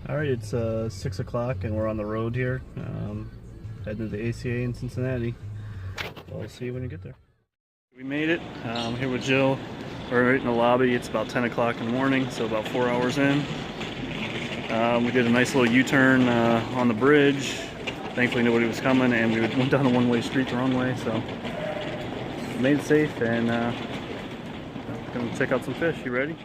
Alright, it's 6 o'clock and we're on the road here, heading to the ACA in Cincinnati. So I'll see you when you get there. We made it. I'm here with Jill. We're right in the lobby. It's about 10 o'clock in the morning, so about 4 hours in. We did a nice little U-turn on the bridge. Thankfully nobody was coming, and we went down a one-way street the wrong way, so we made it safe, and gonna check out some fish. You ready?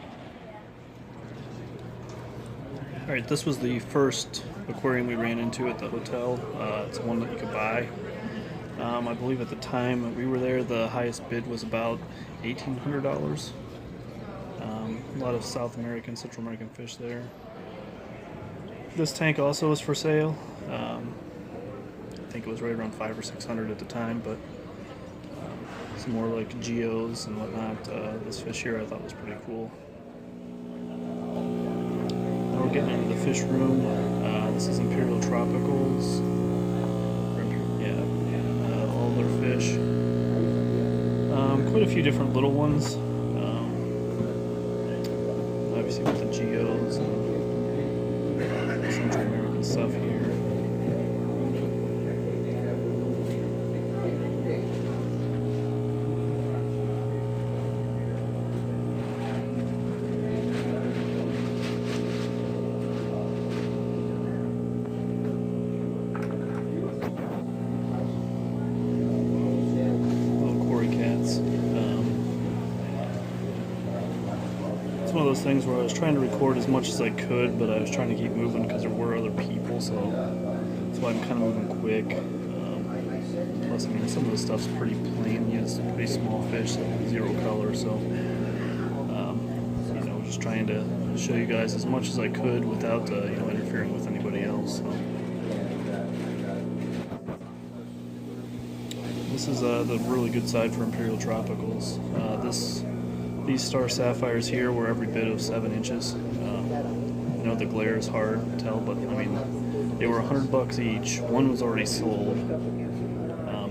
Alright, this was the first aquarium we ran into at the hotel. It's one that you could buy. I believe at the time we were there, the highest bid was about $1,800. A lot of South American, Central American fish there. This tank also is for sale. I think it was right around $500 or $600 at the time, but some more like geos and whatnot. This fish here I thought was pretty cool. Now we're getting into the fish room. This is Imperial Tropicals. All their fish. Quite a few different little ones. Obviously with the geos and Central American stuff here. One of those things where I was trying to record as much as I could, but I was trying to keep moving because there were other people, so that's why I'm kind of moving quick. Plus, I mean, some of the stuff's pretty plain. It's pretty small fish, like zero color, so you know, just trying to show you guys as much as I could without you know, interfering with anybody else. So. This is the really good side for Imperial Tropicals. These star sapphires here were every bit of 7 inches. I know the glare is hard to tell, but I mean, they were $100 each. One was already sold,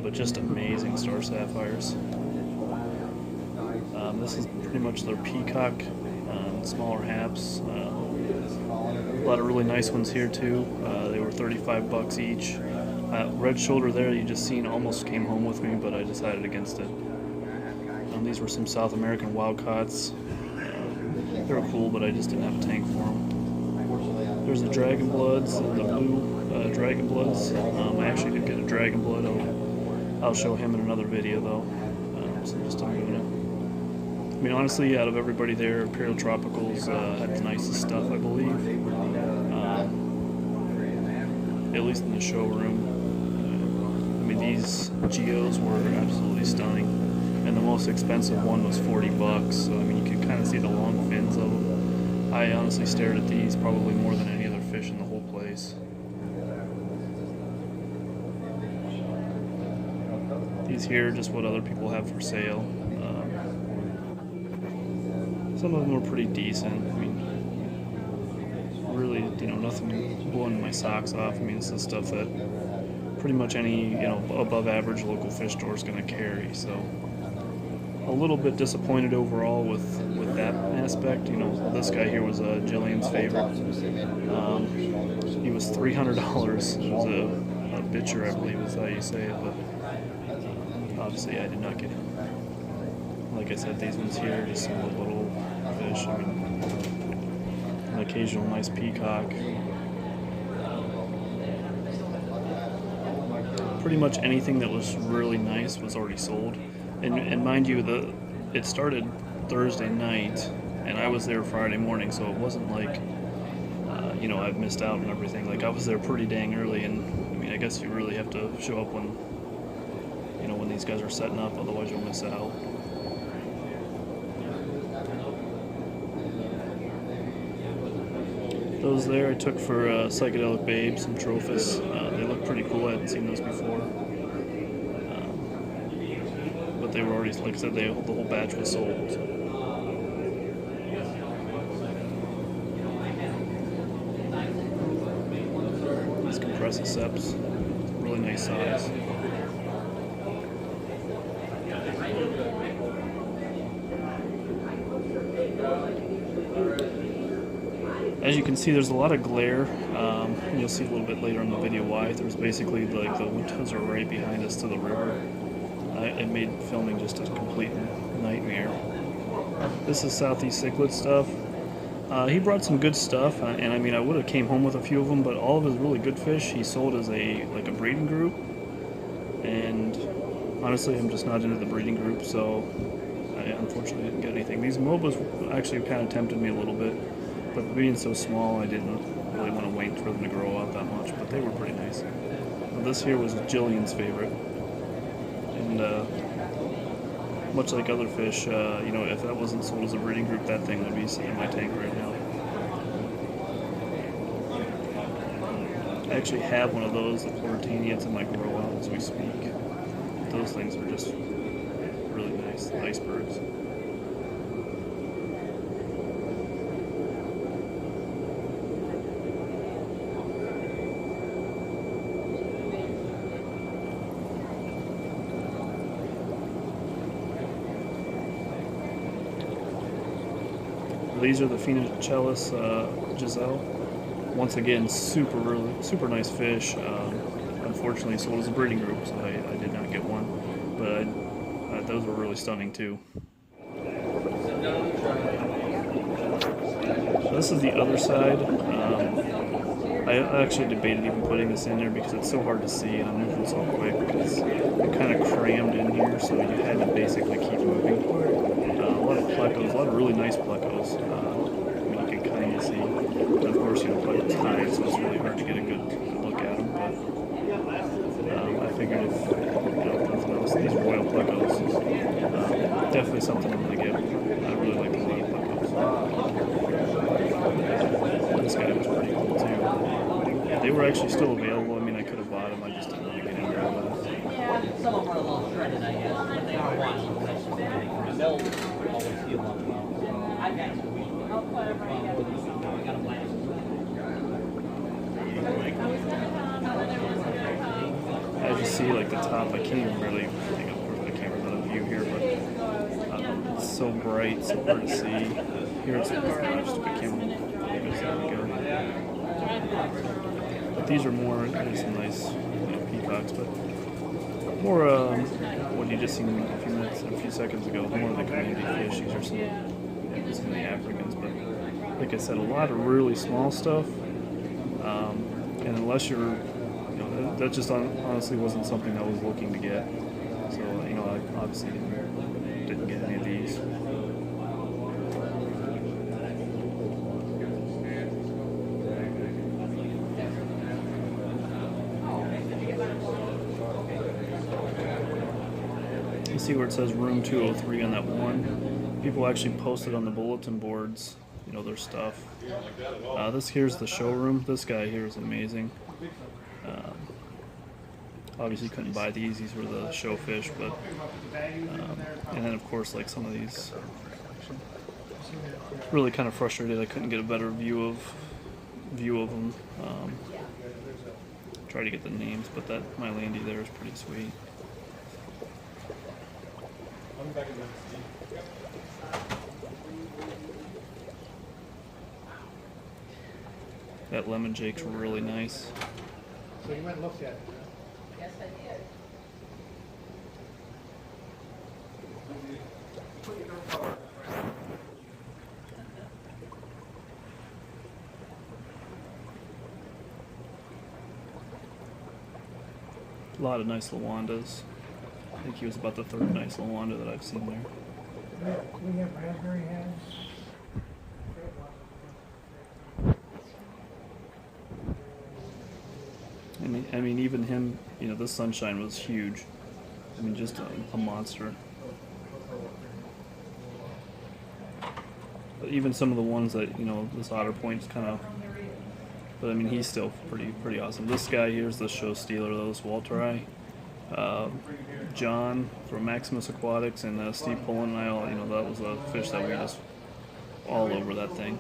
but just amazing star sapphires. This is pretty much their peacock, smaller haps. A lot of really nice ones here too. They were $35 each. Red shoulder there, you just seen, almost came home with me, but I decided against it. These were some South American wildcats. They were cool, but I just didn't have a tank for them. There's the dragon bloods, the blue dragon bloods. I actually did get a dragon blood. I'll show him in another video though. So just I'm doing it. I mean, honestly, out of everybody there, Imperial Tropicals had the nicest stuff, I believe. At least in the showroom. I mean, these geos were absolutely stunning. And the most expensive one was $40, so I mean, you can kind of see the long fins of them. I honestly stared at these probably more than any other fish in the whole place. These here are just what other people have for sale. Some of them were pretty decent. I mean, really, you know, nothing blowing my socks off. I mean, this is stuff that pretty much any, you know, above average local fish store is going to carry, so. A little bit disappointed overall with that aspect. You know, this guy here was Jillian's favorite. He was $300. It was a bitcher, I believe is how you say it, but obviously I did not get him. Like I said, these ones here are just some little fish. I mean, an occasional nice peacock. Pretty much anything that was really nice was already sold. And mind you, it started Thursday night, and I was there Friday morning, so it wasn't like, you know, I've missed out on everything. Like, I was there pretty dang early, and I mean, I guess you really have to show up when, you know, when these guys are setting up, otherwise you'll miss out. Those there I took for Psychedelic Babe, some trophies. They look pretty cool. I hadn't seen those before. But they were already, like I said, the whole batch was sold. These Compressiceps, really nice size. As you can see, there's a lot of glare. And you'll see a little bit later in the video why. There's basically like the windows are right behind us to the river. It made filming just a complete nightmare. This is Southeast Cichlid stuff. He brought some good stuff, and I mean I would have came home with a few of them, but all of his really good fish he sold as a breeding group. And honestly, I'm just not into the breeding group, so I unfortunately didn't get anything. These MOBAs actually kind of tempted me a little bit, but being so small, I didn't really want to wait for them to grow out that much, but they were pretty nice. Now, this here was Jillian's favorite, and much like other fish, you know, if that wasn't sold as a breeding group, that thing would be sitting in my tank right now. I actually have one of those, the Floritanians, in my grow out as we speak. Those things are just really nice, icebergs. These are the Phoenicellus Giselle. Once again, super nice fish. Unfortunately, sold as a breeding group, so I did not get one. But those were really stunning too. So this is the other side. I actually debated even putting this in there because it's so hard to see, and I'm moving so quick because it kind of crammed in here, so you had to basically keep moving. A lot of plecos, a lot of really nice plecos. I mean, you can kind of see. And of course, you know, pleco's high, so it's really hard to get a good look at them. But I figured if, you know, nothing else, these royal plecos, definitely something I'm going to get. I really like a lot of plecos. This guy was pretty cool too. They were actually still available. I mean, I could have bought them. I just didn't want to get in there with it. Yeah, some of them are a little shredded, I guess, but they are watching. They'll always heal up well. I've got them for a week. I got a blast. As you see, like the top, I can't even really, I of course the camera's out of view here, but it's so bright, so hard to see. Here it's just a big camera. There we go. But these are more, there's some nice, you know, peacocks, but more, what you just seen a few seconds ago, more of the community fish. These are some of the Africans, but like I said, a lot of really small stuff, and unless you're, you know, that just honestly wasn't something I was looking to get, so, you know, I obviously didn't get any of these. You see where it says room 203 on that one? People actually posted on the bulletin boards, you know, their stuff. This here's the showroom. This guy here is amazing. Obviously couldn't buy these were the show fish, but and then of course like some of these, really kind of frustrated I couldn't get a better view of them. Try to get the names, but that my landy there is pretty sweet. That lemon jake's really nice. So you went and looked at it? Yes, I did. A lot of nice Lawandas. I think he was about the third nice Lawanda that I've seen there. We have raspberry heads. I mean, even him, you know, this sunshine was huge. I mean, just a monster. But even some of the ones that, you know, this Otter Point's kind of, but I mean, he's still pretty awesome. This guy here's the show stealer, those Walteri. John from Maximus Aquatics and Steve Pullen and I all, you know, that was a fish that we just all over that thing.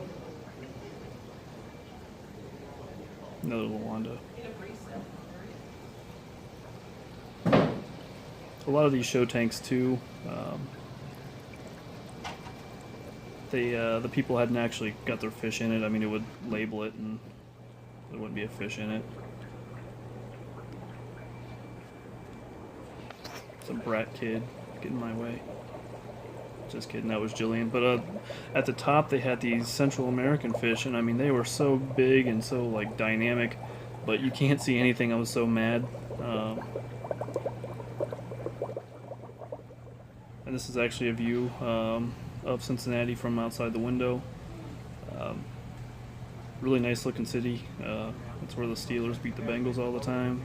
Another Lawanda. A lot of these show tanks too, the people hadn't actually got their fish in it. I mean, it would label it and there wouldn't be a fish in it. Some brat kid getting in my way. Just kidding, that was Jillian. But at the top they had these Central American fish, and I mean they were so big and so like dynamic, but you can't see anything. I was so mad. And this is actually a view of Cincinnati from outside the window. Really nice looking city. That's where the Steelers beat the Bengals all the time.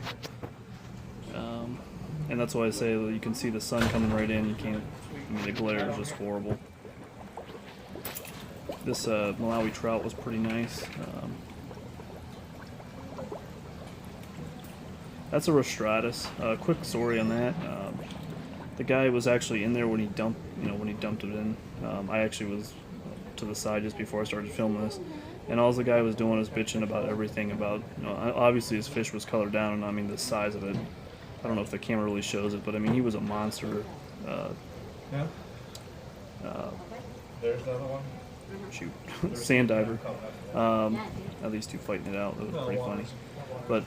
And that's why I say that you can see the sun coming right in. You can't, I mean, the glare is just horrible. This Malawi trout was pretty nice. That's a Rostratus. Quick story on that. The guy was actually in there when he dumped, when he dumped it in. I actually was to the side just before I started filming this, and all the guy was doing was bitching about everything. About, obviously his fish was colored down, and I mean the size of it. I don't know if the camera really shows it, but I mean he was a monster. Yeah. There's another one. Shoot, sand diver. Now these two fighting it out. That was pretty funny. But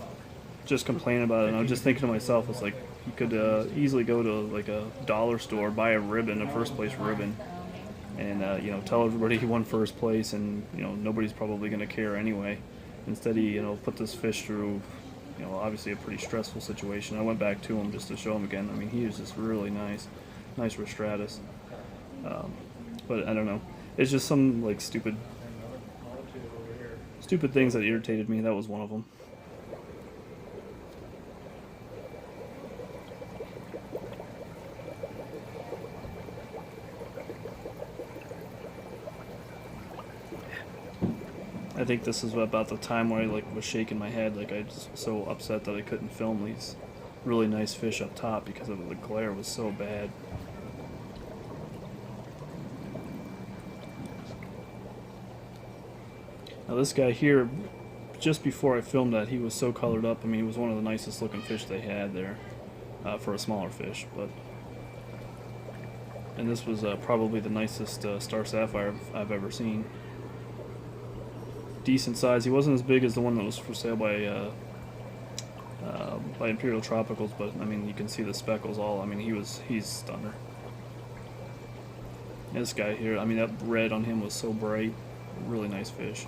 just complaining about it, and I was just thinking to myself, it's like you could easily go to like a dollar store, buy a ribbon, a first place ribbon, and tell everybody he won first place, and nobody's probably going to care anyway. Instead he put this fish through obviously a pretty stressful situation. I went back to him just to show him again. I mean, he was just really nice Rostratus. But I don't know. It's just some like stupid things that irritated me. That was one of them. I think this is about the time where I was shaking my head, I was so upset that I couldn't film these really nice fish up top because of the glare was so bad. Now this guy here, just before I filmed that, he was so colored up. I mean, he was one of the nicest looking fish they had there for a smaller fish. And this was probably the nicest star sapphire I've ever seen. Decent size. He wasn't as big as the one that was for sale by Imperial Tropicals, but I mean you can see the speckles all. I mean he's stunner. This guy here, I mean that red on him was so bright. Really nice fish.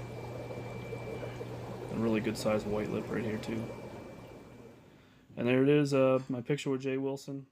And really good sized white lip right here too. And there it is, my picture with Jay Wilson.